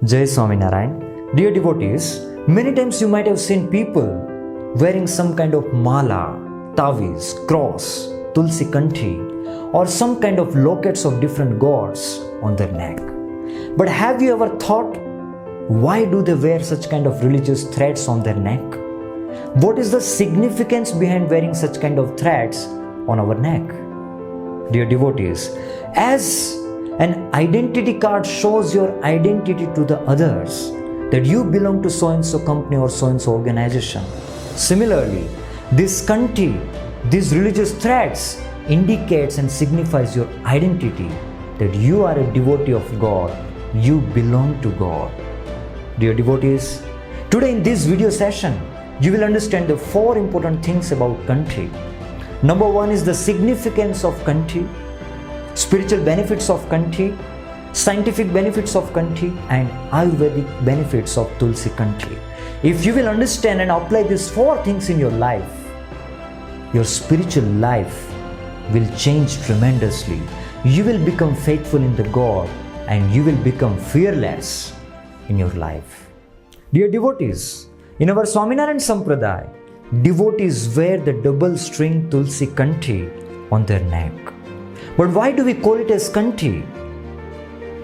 Jayswaminarayan. Dear devotees, many times you might have seen people wearing some kind of mala, taviz, cross, tulsikanthi, or some kind of lockets of different gods on their neck. But have you ever thought, why do they wear such kind of religious threads on their neck? What is the significance behind wearing such kind of threads on our neck? Dear devotees, as an identity card shows your identity to the others, that you belong to so-and-so company or so-and-so organization. Similarly, this kanthi, these religious threads indicates and signifies your identity, that you are a devotee of God, you belong to God. Dear devotees, today in this video session, you will understand the 4 important things about kanthi. Number 1 is the significance of kanthi, spiritual benefits of kanthi, scientific benefits of kanthi, and Ayurvedic benefits of tulsikanthi. If you will understand and apply these 4 things in your life, your spiritual life will change tremendously. You will become faithful in the God and you will become fearless in your life. Dear devotees, in our Swaminarayan Sampraday, devotees wear the double string tulsikanthi on their neck. But why do we call it as kanthi?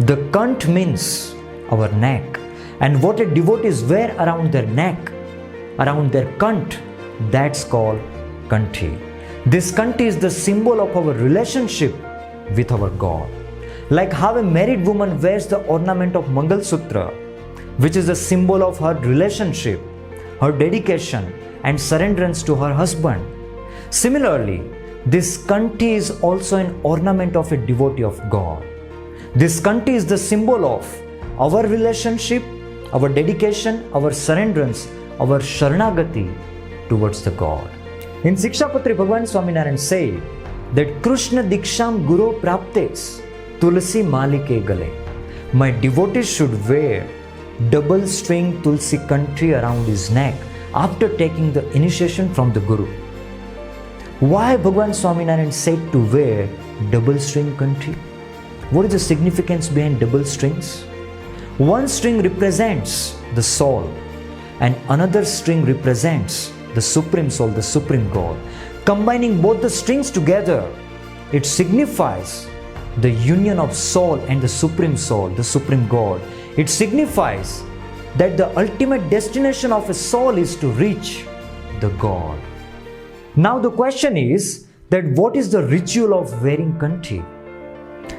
The kant means our neck, and what a devotees wear around their neck, around their kant, that's called kanthi. This kanthi is the symbol of our relationship with our God. Like how a married woman wears the ornament of Mangal Sutra, which is the symbol of her relationship, her dedication and surrenderance to her husband. Similarly, this kanthi is also an ornament of a devotee of God. This kanthi is the symbol of our relationship, our dedication, our surrenderance, our sharanagati towards the God. In Sikshapatri, Bhagwan Swaminarayan said that Krishna Diksham Guru Praptes Tulsi Malike Gale. My devotees should wear double string tulsi kanthi around his neck after taking the initiation from the Guru. Why Bhagwan Swaminarayan said to wear double string kanthi? What is the significance behind double strings? One string represents the soul and another string represents the Supreme Soul, the Supreme God. Combining both the strings together, it signifies the union of soul and the Supreme Soul, the Supreme God. It signifies that the ultimate destination of a soul is to reach the God. Now the question is that what is the ritual of wearing kanthi?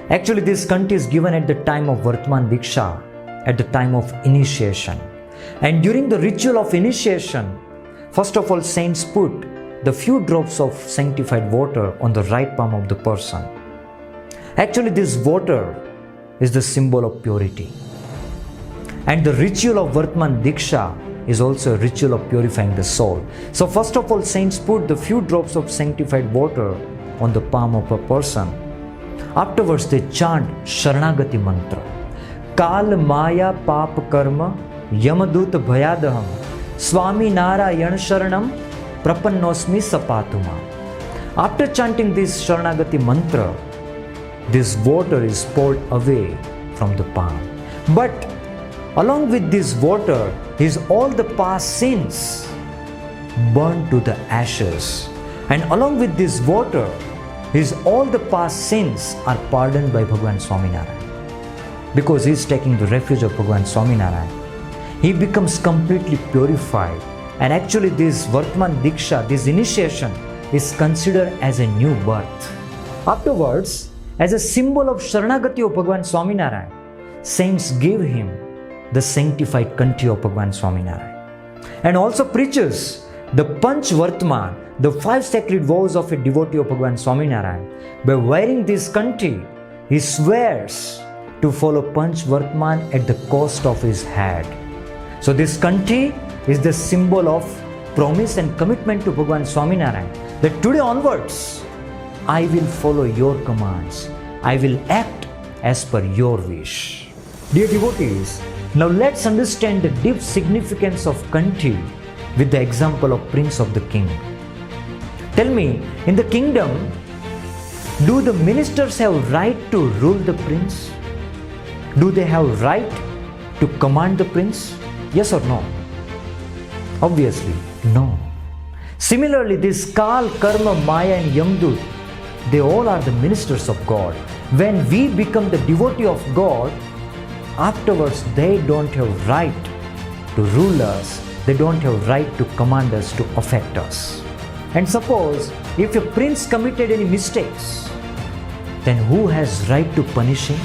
Actually, this kanthi is given at the time of Vartman Diksha, at the time of initiation. And during the ritual of initiation, first of all, saints put the few drops of sanctified water on the right palm of the person. Actually, this water is the symbol of purity. And the ritual of Vartman Diksha is also a ritual of purifying the soul. So first of all, saints put the few drops of sanctified water on the palm of a person. Afterwards, they chant Sharanagati mantra. Kal Maya Pap Karma Yamadut Bhayadaham Swaminarayan Sharanam Prapannosmi Sapatuma. After chanting this Sharanagati mantra, this water is poured away from the palm. But along with this water is all the past sins burned to the ashes. And along with this water is all the past sins are pardoned by Bhagwan Swaminarayan. Because he is taking the refuge of Bhagwan Swaminarayan, he becomes completely purified. And actually this Vartman Diksha, this initiation is considered as a new birth. Afterwards, as a symbol of Sharanagati of Bhagwan Swaminarayan, saints give him the sanctified kanthi of Bhagwan Swaminarayan. And also preaches the Panch Vartman, the 5 sacred vows of a devotee of Bhagwan Swaminarayan. By wearing this kanthi, he swears to follow Panch Vartman at the cost of his head. So this kanthi is the symbol of promise and commitment to Bhagwan Swaminarayan, that today onwards, I will follow your commands. I will act as per your wish. Dear devotees, now let's understand the deep significance of kanthi with the example of Prince of the King. Tell me, in the kingdom, do the ministers have right to rule the prince? Do they have right to command the prince? Yes or no? Obviously, no. Similarly, this Kal, Karma, Maya and Yamdut, they all are the ministers of God. When we become the devotee of God, afterwards they don't have right to rule us, they don't have right to command us, to affect us. And suppose if a prince committed any mistakes, then who has right to punish him?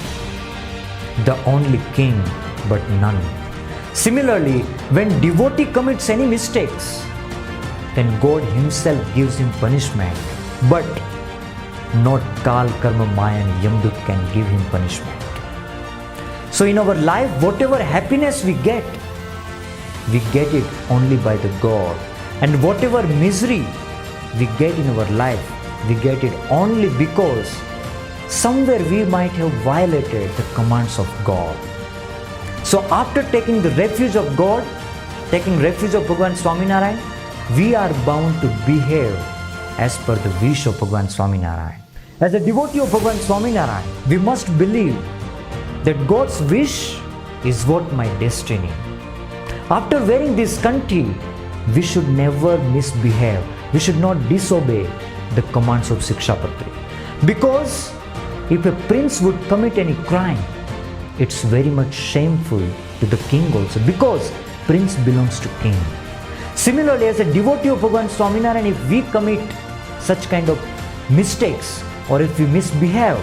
The only king, but none. Similarly, when devotee commits any mistakes, then God himself gives him punishment, but not Kal, Karma, Maya and Yamdut can give him punishment. So in our life, whatever happiness we get it only by the God. And whatever misery we get in our life, we get it only because somewhere we might have violated the commands of God. So after taking the refuge of God, taking refuge of Bhagwan Swaminarayan, we are bound to behave as per the wish of Bhagwan Swaminarayan. As a devotee of Bhagwan Swaminarayan, we must believe that God's wish is what my destiny. After wearing this kanthi, we should never misbehave. We should not disobey the commands of Sikshapatri. Because if a prince would commit any crime, it's very much shameful to the king also, because prince belongs to king. Similarly, as a devotee of Bhagwan Swaminarayan, if we commit such kind of mistakes or if we misbehave,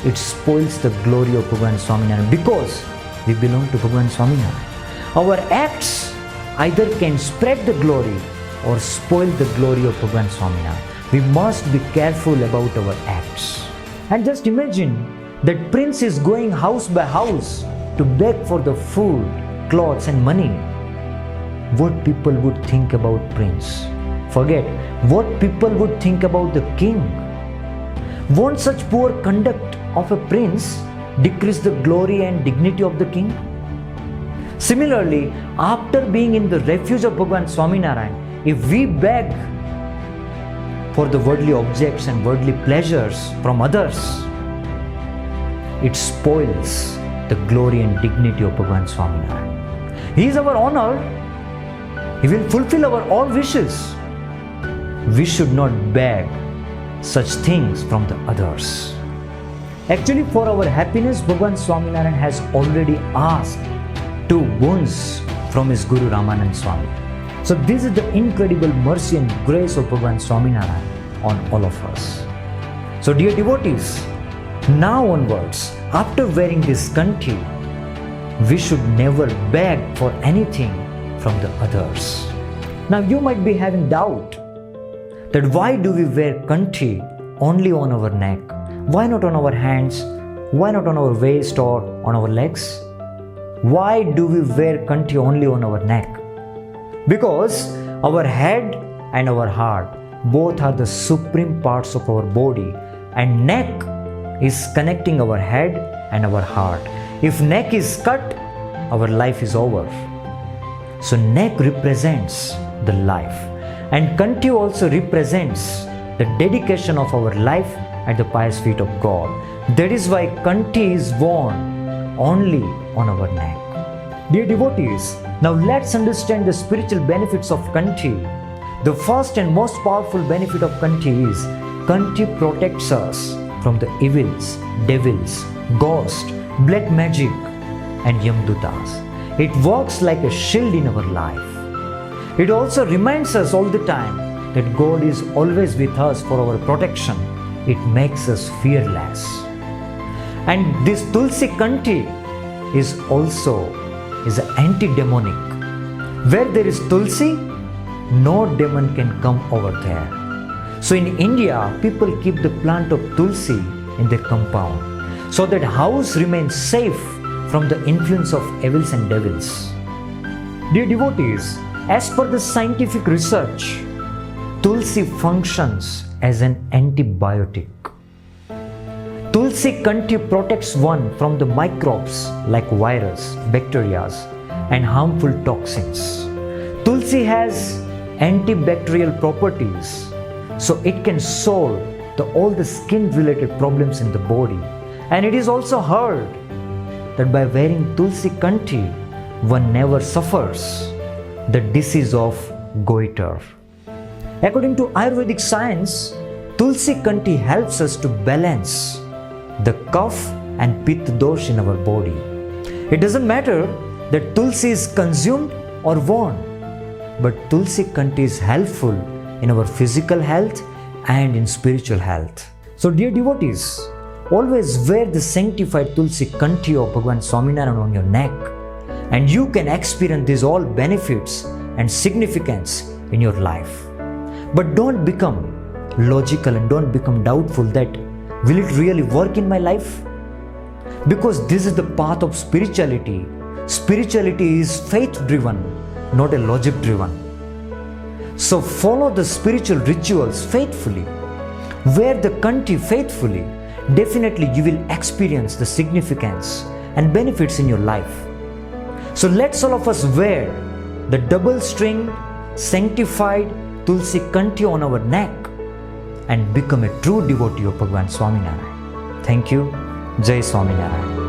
it spoils the glory of Bhagwan Swaminarayan, because we belong to Bhagwan Swaminarayan. Our acts either can spread the glory or spoil the glory of Bhagwan Swaminarayan. We must be careful about our acts. And just imagine that prince is going house by house to beg for the food, clothes and money. What people would think about prince? Forget what people would think about the king. Won't such poor conduct of a prince decrease the glory and dignity of the king? Similarly, after being in the refuge of Bhagwan Swaminarayan, if we beg for the worldly objects and worldly pleasures from others, it spoils the glory and dignity of Bhagwan Swaminarayan. He is our honor. He will fulfill our all wishes. We should not beg such things from the others. Actually, for our happiness, Bhagwan Swaminarayan has already asked 2 boons from his Guru Ramanand Swami. So this is the incredible mercy and grace of Bhagwan Swaminarayan on all of us. So dear devotees, now onwards, after wearing this kanthi, we should never beg for anything from the others. Now you might be having doubt that why do we wear kanthi only on our neck? Why not on our hands? Why not on our waist or on our legs? Why do we wear kanthi only on our neck? Because our head and our heart both are the supreme parts of our body, and neck is connecting our head and our heart. If neck is cut, our life is over. So neck represents the life, and kanthi also represents the dedication of our life at the pious feet of God. That is why kanthi is worn only on our neck. Dear devotees, now let's understand the spiritual benefits of kanthi. The first and most powerful benefit of kanthi is kanthi protects us from the evils, devils, ghosts, black magic and yamdutas. It works like a shield in our life. It also reminds us all the time that God is always with us for our protection. It makes us fearless. And this tulsikanthi is an anti-demonic. Where there is tulsi, no demon can come over there. So in India, people keep the plant of tulsi in their compound so that house remains safe from the influence of evils and devils. Dear devotees, as per the scientific research, tulsi functions as an antibiotic. Tulsi kanthi protects one from the microbes like virus, bacteria and harmful toxins. Tulsi has antibacterial properties, so it can solve all the skin related problems in the body. And it is also heard that by wearing tulsikanthi, one never suffers the disease of goiter. According to Ayurvedic science, tulsikanthi helps us to balance the kapha and pitta dosh in our body. It doesn't matter that tulsi is consumed or worn, but tulsikanthi is helpful in our physical health and in spiritual health. So dear devotees, always wear the sanctified tulsikanthi of Bhagwan Swaminarayan on your neck, and you can experience these all benefits and significance in your life. But don't become logical and don't become doubtful that will it really work in my life? Because this is the path of spirituality. Spirituality is faith driven, not a logic driven. So follow the spiritual rituals faithfully. Wear the kanthi faithfully. Definitely you will experience the significance and benefits in your life. So let's all of us wear the double string sanctified tulsikanthi on our neck and become a true devotee of Bhagwan Swaminarayan. Thank you. Jayswaminarayan.